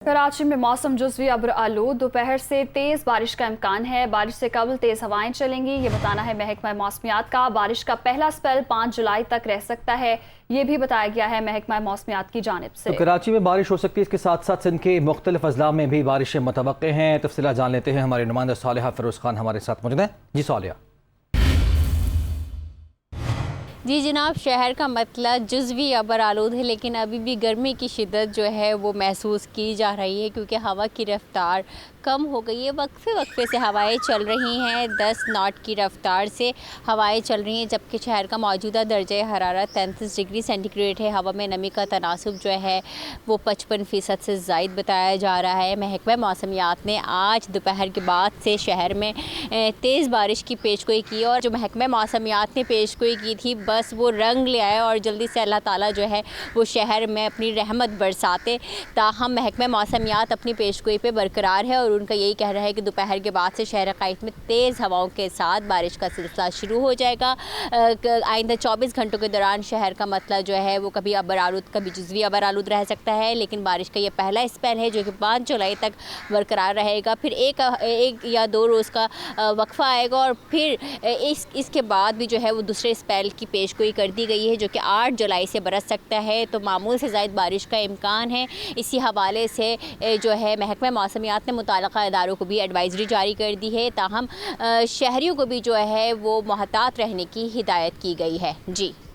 कराची में मौसम जुज़वी अब्र आलूद, दोपहर से तेज़ बारिश का इम्कान है। बारिश से कबल तेज़ हवाएं चलेंगी, ये बताना है महकमा मौसमियात का। बारिश का पहला स्पेल 5 जुलाई तक रह सकता है, ये भी बताया गया है महकमा मौसमियात की जानिब से। तो कराची में बारिश हो सकती है, इसके साथ साथ सिंध के मुख्तलिफ अजला में भी बारिशें मुतवक्के हैं। तफसीलात जान लेते हैं, हमारे नुमाइंदा सालिहा फिरोज़ खान हमारे साथ मौजूद हैं। जी सालिहा। जी जनाब, शहर का मतलब जुज़वी अबर आलूद है, लेकिन अभी भी गर्मी की शिद्दत जो है वो महसूस की जा रही है, क्योंकि हवा की रफ़्तार कम हो गई है। वक्फे वक्फे से हवाएं चल रही हैं, 10 नॉट की रफ़्तार से हवाएं चल रही हैं, जबकि शहर का मौजूदा दर्जा हरारत 33 डिग्री सेंटीग्रेड है। हवा में नमी का तनासुब जो है वो 55% से ज़ायद बताया जा रहा है। महकमा मौसमियात ने आज दोपहर के बाद से शहर में तेज़ बारिश की पेशगोई की, और जो महकमा मौसमियात ने पेशगोई की थी बस वो रंग ले आए और जल्दी से अल्लाह ताला जो है वो शहर में अपनी रहमत बरसाते। ताहम महकमा मौसमियात अपनी पेशगोई पे बरकरार है और उनका यही कहना है कि दोपहर के बाद से शहर क़ाइद में तेज़ हवाओं के साथ बारिश का सिलसिला शुरू हो जाएगा। आइंदा 24 घंटों के दौरान शहर का मतलब जो है वो कभी अबर आलूद कभी जुज़वी अबर आलूद रह सकता है, लेकिन बारिश का ये पहला स्पेल है जो कि 5 जुलाई तक बरकरार रहेगा। फिर एक या दो रोज़ का वक्फ़ा आएगा और फिर इसके बाद भी जो है वो दूसरे स्पेल की पेशगोई कर दी गई है जो कि 8 जुलाई से बरस सकता है। तो मामूल से ज़ायद बारिश का इम्कान है। इसी हवाले से जो है महकमा मौसमियात ने मुताल्लिक़ा इदारों को भी एडवाइज़री जारी कर दी है। ताहम शहरियों को भी जो है वो मोहतात रहने की हिदायत की गई है। जी।